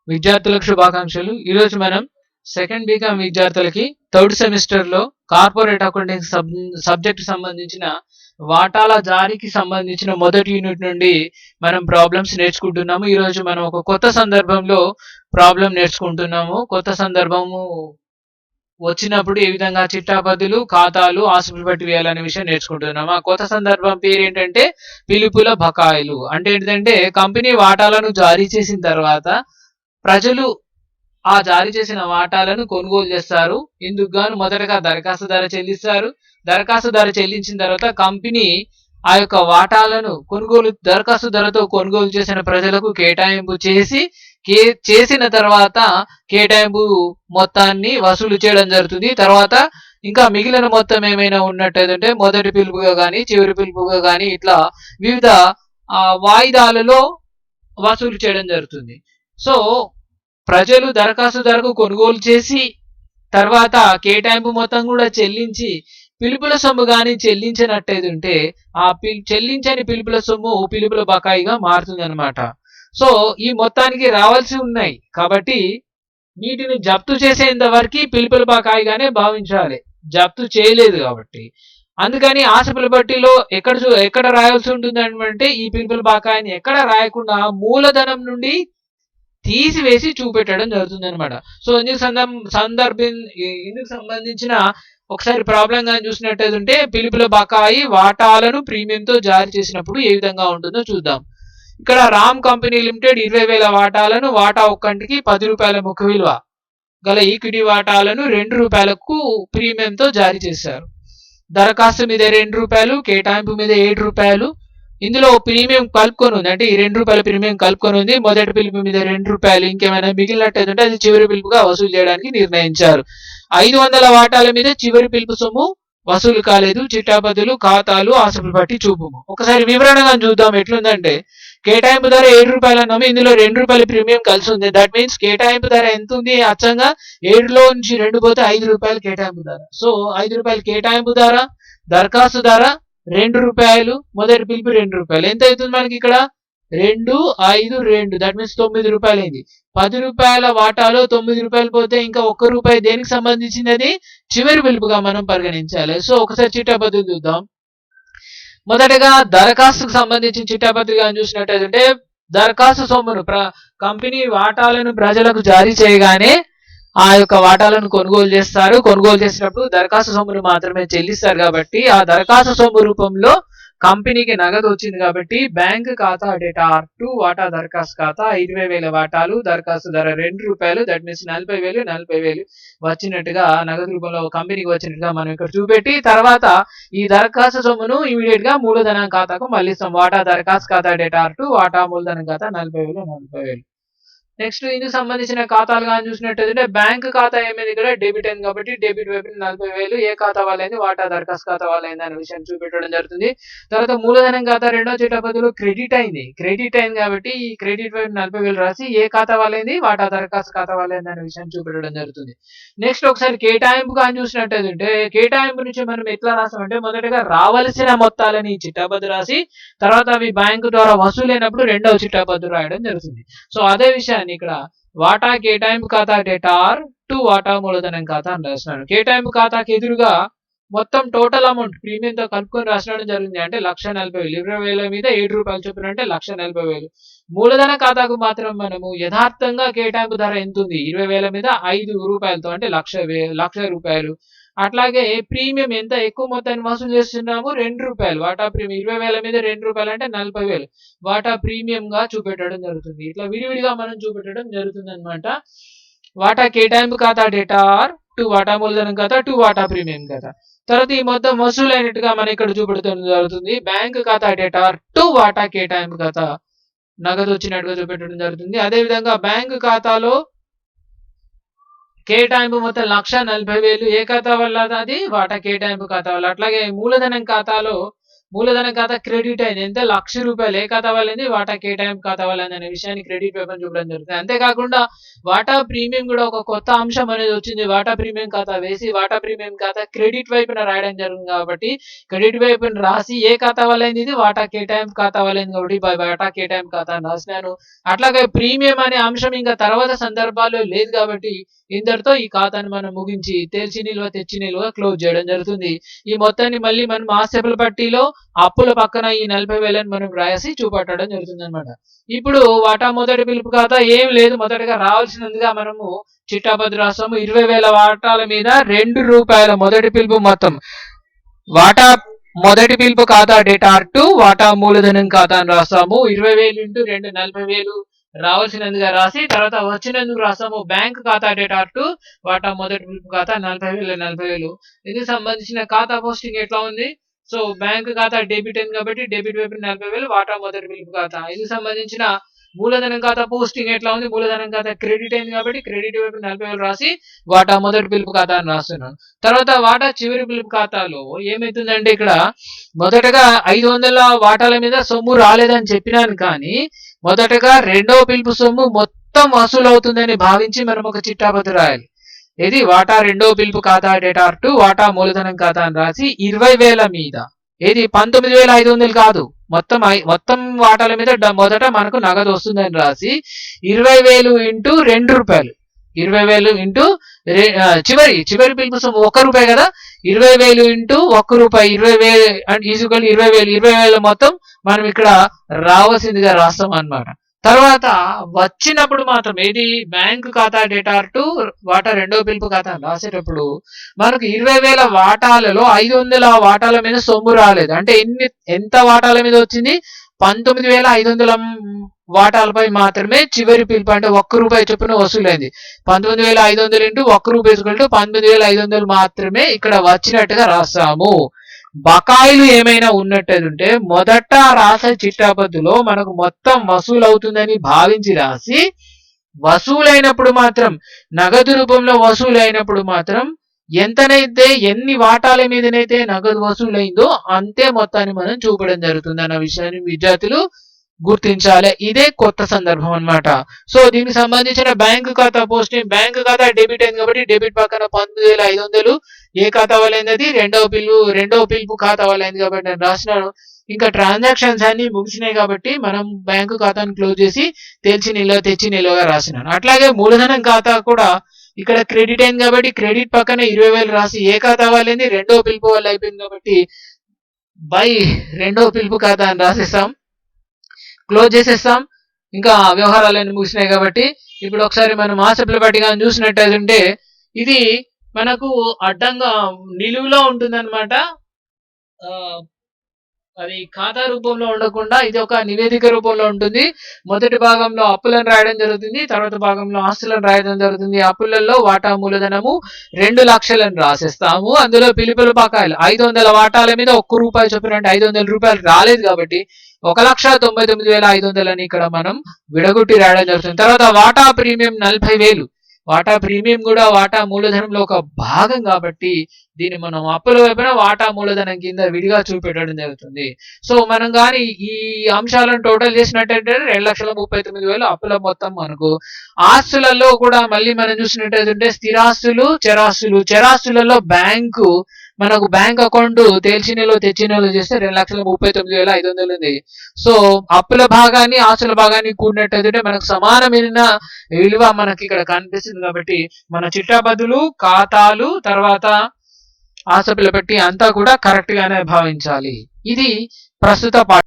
విద్యార్థులకు శుభాకాంక్షలు. ఈరోజు మనం సెకండ్ బీకామ్ విద్యార్థులకి థర్డ్ సెమిస్టర్ లో కార్పొరేట్ అకౌంటింగ్ సబ్జెక్ట్ సంబంధించిన వాటాల జారీకి సంబంధించిన మొదటి యూనిట్ నుండి మనం ప్రాబ్లమ్స్ నేర్చుకుంటున్నాము. ఈరోజు మనం ఒక కొత్త సందర్భంలో ప్రాబ్లం నేర్చుకుంటున్నాము. కొత్త సందర్భము వచ్చినప్పుడు ఏ విధంగా చిట్టాపద్దులు, ఖాతాలు, ఆస్తులు బట్టి వేయాలనే విషయం నేర్చుకుంటున్నాం. ఆ కొత్త సందర్భం పేరు ఏంటంటే పిలుపుల బకాయిలు. అంటే ఏంటంటే కంపెనీ వాటాలను జారీ చేసిన తర్వాత ప్రజలు ఆ జారీ చేసిన వాటాలను కొనుగోలు చేస్తారు. ఇందుకు గాను మొదటగా దరఖాస్తు ధర చెల్లిస్తారు. దరఖాస్తు ధర చెల్లించిన తర్వాత కంపెనీ ఆ యొక్క వాటాలను దరఖాస్తు ధరతో కొనుగోలు చేసిన ప్రజలకు కేటాయింపు చేసిన తర్వాత కేటాయింపు మొత్తాన్ని వసూలు చేయడం జరుగుతుంది. తర్వాత ఇంకా మిగిలిన మొత్తం ఏమైనా ఉన్నట్టయితే మొదటి పిలుపుగా కానీ చివరి పిలుపుగా కానీ ఇట్లా వివిధ వాయిదాలలో వసూలు చేయడం జరుగుతుంది. సో ప్రజలు దరఖాస్తు ధరకు కొనుగోలు చేసి తర్వాత కేటాయింపు మొత్తం కూడా చెల్లించి పిలుపుల సొమ్ము కానీ చెల్లించినట్టయితే ఆ చెల్లించని పిలుపుల సొమ్ము పిలుపుల బకాయిగా మారుతుంది అనమాట. సో ఈ మొత్తానికి రావాల్సి ఉన్నాయి కాబట్టి వీటిని జప్తు చేసేంత వరకు పిలుపుల బకాయిగానే భావించాలి. జప్తు చేయలేదు కాబట్టి అందుకని ఆశపిల బట్టిలో ఎక్కడ రాయాల్సి ఉంటుంది అంటే ఈ పిలుపుల బకాయిని ఎక్కడ రాయకుండా మూలధనం నుండి తీసివేసి చూపెట్టడం జరుగుతుంది అనమాట. సో ఇందుకు సంబంధించిన ఒకసారి ప్రాబ్లం కానీ చూసినట్టయితే పిలుపుల బకాయి వాటాలను ప్రీమియంతో జారీ చేసినప్పుడు ఏ విధంగా ఉంటుందో చూద్దాం. ఇక్కడ రామ్ కంపెనీ లిమిటెడ్ 20,000 వాటాలను వాటా ఒక్కంటికి 10 రూపాయల ముఖ విలువ గల ఈక్విటీ వాటాలను 2 రూపాయలకు ప్రీమియంతో జారీ చేశారు. దరఖాస్తు మీద 2 రూపాయలు, కేటాయింపు మీద 7 రూపాయలు. ఇందులో ప్రీమియం కలుపుకొని ఉంది, అంటే ఈ 2 రూపాయల ప్రీమియం కలుపుకొని ఉంది. మొదటి పిలుపు మీద 2 రూపాయలు ఇంకేమైనా మిగిలినట్టయితే అది చివరి పిలుపుగా వసూలు చేయడానికి నిర్ణయించారు. 500 వాటాల మీద చివరి పిలుపు సొమ్ము వసూలు కాలేదు. చిట్టాపద్దులు, ఖాతాలు, ఆస్తులు బట్టి చూపుము. ఒకసారి వివరణగా చూద్దాం ఎట్లుందంటే కేటాయింపు ధర 7 రూపాయలు అన్నాము. ఇందులో 2 రూపాయల ప్రీమియం కలిసి ఉంది. దట్ మీన్స్ కేటాయింపు ధర ఎంత ఉంది? అచ్చంగా 7లో నుంచి 2 పోతే 5 రూపాయలు కేటాయింపు ధర. సో 5 రూపాయలు కేటాయింపు ధర, దరఖాస్తు ధర 2 రూపాయలు, మొదటి పిలుపు 2 రూపాయలు. ఎంత అవుతుంది మనకి ఇక్కడ? 2, 5, 2 దట్ మీన్స్ 9 రూపాయలు అయింది. 10 రూపాయల వాటాలో 9 రూపాయలు పోతే ఇంకా 1 రూపాయి దేనికి సంబంధించింది? అది చివరి పిలుపుగా మనం పరిగణించాలి. సో ఒకసారి చిట్టాపద్దులు చూద్దాం. మొదటగా దరఖాస్తుకు సంబంధించిన చిట్టాపత్రిక చూసినట్టయితే దరఖాస్తు సొమ్మును కంపెనీ వాటాలను ప్రజలకు జారీ చేయగానే ఆ యొక్క వాటాలను కొనుగోలు చేస్తారు. కొనుగోలు చేసినప్పుడు దరఖాస్తు సొమ్మును మాత్రమే చెల్లిస్తారు. కాబట్టి ఆ దరఖాస్తు సొమ్ము రూపంలో కంపెనీకి నగదు వచ్చింది. కాబట్టి బ్యాంక్ ఖాతా డేటా R2 వాటా దరఖాస్తు ఖాతా 20,000 వాటాలు, దరఖాస్తు ధర 2 రూపాయలు దట్ మీన్స్ 40,000 వచ్చినట్టుగా నగదు రూపంలో కంపెనీకి వచ్చినట్టుగా మనం ఇక్కడ చూపెట్టి తర్వాత ఈ దరఖాస్తు సొమ్మును ఇమీడియట్ గా మూలధనం ఖాతాకు మళ్ళిస్తాం. వాటా దరఖాస్తు ఖాతా డేటా R2 వాటా మూలధనం ఖాతా 40,000. నెక్స్ట్ ఇందుకు సంబంధించిన ఖాతాలు కానీ చూసినట్టయితే బ్యాంక్ ఖాతా ఏమైంది? ఇక్కడ డెబిట్ అయింది కాబట్టి డెబిట్ వైపు 40,000 ఏ ఖాతా వాళ్ళైంది? వాటా దరఖాస్తు ఖాతా వాళ్ళైంది అనే విషయం చూపెట్టడం జరుగుతుంది. తర్వాత మూలధనం ఖాతా రెండో చిట్టాపద్దులు క్రెడిట్ అయింది కాబట్టి ఈ క్రెడిట్ వైపు 40,000 రాసి ఏ ఖాతా వాళ్ళైంది? వాటా దరఖాస్తు ఖాతా వాళ్ళైంది అనే విషయం చూపెట్టడం జరుగుతుంది. నెక్స్ట్ ఒకసారి కేటాయింపు కానీ చూసినట్టయితే కేటాయింపు నుంచి మనం ఎట్లా రాస్తామంటే మొదటగా రావాల్సిన మొత్తాలని చిట్టాపద్దు రాసి తర్వాత అవి బ్యాంకు ద్వారా వసూలైనప్పుడు రెండవ చిట్టాపద్దు రాయడం జరుగుతుంది. సో అదే విషయాన్ని ఇక్కడ వాటా కేటాయింపు ఖాతా డేటా R2 వాటా మూలధనం ఖాతా అని రాస్తున్నాను. కేటాయింపు ఖాతాకి ఎదురుగా మొత్తం టోటల్ అమౌంట్ ప్రీమియంతో కలుపుకొని రాసడం జరిగింది. అంటే 1,40,000 20,000 మీద 7 రూపాయలు చొప్పున అంటే 1,40,000. మూలధన ఖాతాకు మాత్రం మనము యథార్థంగా కేటాయింపు ధర ఎంత ఉంది? 20,000 మీద 5 రూపాయలతో అంటే 1,00,000 రూపాయలు. అట్లాగే ప్రీమియం ఎంత ఎక్కువ మొత్తాన్ని వసూలు చేస్తున్నాము? 2 రూపాయలు. వాటా ప్రీమియం 20,000 మీద 2 రూపాయలు అంటే 40,000 వాటా ప్రీమియం గా చూపెట్టడం జరుగుతుంది. ఇట్లా విడివిడిగా మనం చూపెట్టడం జరుగుతుంది అనమాట. వాటా కేటాయింపు ఖాతా డేటా R2 వాటా మూలధనం ఖాతా 2 వాటా ప్రీమియం ఖాతా. తర్వాత ఈ మొత్తం వసూలు అయినట్టుగా మనం ఇక్కడ చూపెట్టడం జరుగుతుంది. బ్యాంక్ ఖాతా డేటా R2 వాటా కేటాయింపు ఖాతా నగదు వచ్చినట్టుగా చూపెట్టడం జరుగుతుంది. అదే విధంగా బ్యాంకు ఖాతాలో కేటాయింపు మొత్తం 1,40,000 ఏ ఖాతా వల్ల? అది వాటా కేటాయింపు ఖాతా వల్ల. అట్లాగే మూలధనం ఖాతాలో మూలధనం ఖాతా క్రెడిట్ అయింది. ఎంత ₹1,00,000 ఏ ఖాతా వాళ్ళైంది వాటా కేటాయింపు ఖాతా వాళ్ళైంది అనే విషయాన్ని క్రెడిట్ వైపున చూపడం జరుగుతుంది. అంతేకాకుండా వాటా ప్రీమియం కూడా ఒక కొత్త అంశం అనేది వచ్చింది. వాటా ప్రీమియం ఖాతా వేసి వాటా ప్రీమియం ఖాతా క్రెడిట్ వైపున రాయడం జరిగింది కాబట్టి క్రెడిట్ వైపున రాసి ఏ ఖాతా వాళ్ళైంది ఇది వాటా కేటాయింపు ఖాతా వాళ్ళైంది కాబట్టి వాటా కేటాయింపు ఖాతా అని రాసినాను. అట్లాగే ప్రీమియం అనే అంశం ఇంకా తర్వాత సందర్భాల్లో లేదు కాబట్టి ఇంతటితో ఈ ఖాతాను మనం ముగించి తేల్చి నిల్వ తెచ్చి నిల్వ క్లోజ్ చేయడం జరుగుతుంది. ఈ మొత్తాన్ని మళ్ళీ మనం ఆస్తిపల పట్టీలో అప్పుల పక్కన ఈ 40,000 మనం రాసి చూపట్టడం జరుగుతుంది అనమాట. ఇప్పుడు వాటా మొదటి పిలుపు ఖాతా ఏం లేదు. మొదటగా రావాల్సినందుగా మనము చిట్టాపద్దు రాస్తాము. 20,000 వాటాల మీద ₹2 మొదటి పిలుపు మొత్తం వాటా మొదటి పిలుపు ఖాతా డేటా R2 వాటా మూలధనం ఖాతా అని రాస్తాము. 20,000 × 2 40,000 రావాల్సినందుగా రాసి తర్వాత వచ్చినందుకు రాస్తాము. బ్యాంక్ ఖాతా డేటా R2 వాటా మొదటి పిలుపు ఖాతా 40,000 ఇది సంబంధించిన ఖాతా పోస్టింగ్ ఎట్లా ఉంది? సో బ్యాంక్ ఖాతా డెబిట్ అయింది కాబట్టి డెబిట్ వైపు 40,000 వాటా మొదటి పిలుపు ఖాతా. ఇది సంబంధించిన మూలధనం ఖాతా పోస్టింగ్ ఎట్లా ఉంది? మూలధనం ఖాతా క్రెడిట్ అయింది కాబట్టి క్రెడిట్ వైపు 40,000 రాసి వాటా మొదటి పిలుపు ఖాతా అని రాస్తున్నాను. తర్వాత వాటా చివరి పిలుపు ఖాతాలో ఏమైతుందంటే ఇక్కడ మొదటగా 500 వాటాల మీద సొమ్ము రాలేదని చెప్పినాను కానీ మొదటగా రెండవ పిలుపు సొమ్ము మొత్తం వసూలు అవుతుందని భావించి మనం ఒక చిట్టాపద్దు రాయాలి. ఇది వాటా రెండవ పిలుపు ఖాతా డేటా R2 వాటా మూలధనం ఖాతా అని రాసి 20,000 మీద ఏది 19,500 కాదు మొత్తం వాటాల మీద మొదట మనకు నగదు వస్తుందని రాసి 20,000 × ₹2 20,000 చివరి పిలుపు సొమ్ము ₹1 కదా 20,000 × ₹1 20,000 మొత్తం మనం ఇక్కడ రావాల్సిందిగా రాస్తాం అన్నమాట. తర్వాత వచ్చినప్పుడు మాత్రం ఏది బ్యాంకు ఖాతా డేటా R2 వాటా రెండవ పిలుపు ఖాతా రాసేటప్పుడు మనకు 20,000 వాటాలలో 500 వాటాల మీద సొమ్ము రాలేదు. అంటే ఎంత వాటాల మీద వచ్చింది? 19,500 వాటాలపై మాత్రమే చివరి పిలుపు అంటే ₹1 చొప్పున వసూలైంది. 19,500 × ₹1 19,500 మాత్రమే ఇక్కడ వచ్చినట్టుగా రాస్తాము. బకాయిలు ఏమైనా ఉన్నట్టుంటే మొదట రాసే చిట్టాపద్దులో మనకు మొత్తం వసూలు అవుతుందని భావించి రాసి వసూలైనప్పుడు మాత్రం నగదు రూపంలో వసూలైనప్పుడు మాత్రం ఎంతనైతే ఎన్ని వాటాల మీదనైతే నగదు వసూలైందో అంతే మొత్తాన్ని మనం చూపడం జరుగుతుంది అన్న విషయాన్ని విద్యార్థులు గుర్తించాలి. ఇదే కొత్త సందర్భం అన్నమాట. సో దీనికి సంబంధించిన బ్యాంకు ఖాతా పోస్టింగ్ బ్యాంకు ఖాతా డెబిట్ అయింది కాబట్టి డెబిట్ పక్కన 19,500 ఏ ఖాతా వాళ్ళైంది? అది రెండవ పిలుపు ఖాతా వాళ్ళైంది కాబట్టి నేను రాసినాను. ఇంకా ట్రాన్సాక్షన్స్ అన్ని ముగిసినాయి కాబట్టి మనం బ్యాంకు ఖాతాను క్లోజ్ చేసి తెచ్చి నిల్వగా రాసినాను. అట్లాగే మూలధనం ఖాతా కూడా ఇక్కడ క్రెడిట్ అయింది కాబట్టి క్రెడిట్ పక్కన 20,000 రాసి ఏ ఖాతా వాళ్ళైంది? రెండవ పిలుపు వాళ్ళు అయిపోయింది కాబట్టి బై రెండవ పిలుపు ఖాతా అని రాసేస్తాం, క్లోజ్ చేసేస్తాం. ఇంకా వ్యవహారాలన్నీ ముగిసినాయి కాబట్టి ఇప్పుడు ఒకసారి మనం ఆసప్ల పట్టిక చూసినట్టయితే ఇది మనకు అడ్డంగా నిలువులో ఉంటుందన్నమాట. అది ఖాతా రూపంలో ఉండకుండా ఇది ఒక నివేదిక రూపంలో ఉంటుంది. మొదటి భాగంలో అప్పులను రాయడం జరుగుతుంది, తర్వాత భాగంలో ఆస్తులను రాయడం జరుగుతుంది. అప్పులలో వాటా మూలధనము 2,00,000 రాసేస్తాము. అందులో పిలుపుల బకాయిలు 500 వాటాల మీద ₹1 చొప్పున అంటే ₹500 రాలేదు కాబట్టి 1,99,500 అని ఇక్కడ మనం విడగొట్టి రాయడం జరుగుతుంది. తర్వాత వాటా ప్రీమియం 40,000 వాటా ప్రీమియం కూడా వాటా మూలధనంలో ఒక భాగం కాబట్టి దీన్ని మనం అప్పుల వైపున వాటా మూలధనం కింద విడిగా చూపెట్టడం జరుగుతుంది. సో మనం కానీ ఈ అంశాలను టోటల్ చేసినట్టయితే 2,39,000 అప్పుల మొత్తం మనకు. ఆస్తులలో కూడా మళ్ళీ మనం చూసినట్టయితే స్థిరాస్తులు చరాస్తులలో మనకు బ్యాంక్ అకౌంట్ తేల్చినలో తెచ్చినలో చేస్తే 2,39,500 ఉంది. సో అప్పుల భాగాన్ని ఆస్తుల భాగాన్ని కూడినట్టయితే మనకు సమానమైన విలువ మనకి ఇక్కడ కనిపిస్తుంది కాబట్టి మన చిట్టాపద్దులు ఖాతాలు తర్వాత ఆసప్ల పెట్టి అంతా కూడా కరెక్ట్ గానే భావించాలి. ఇది ప్రస్తుత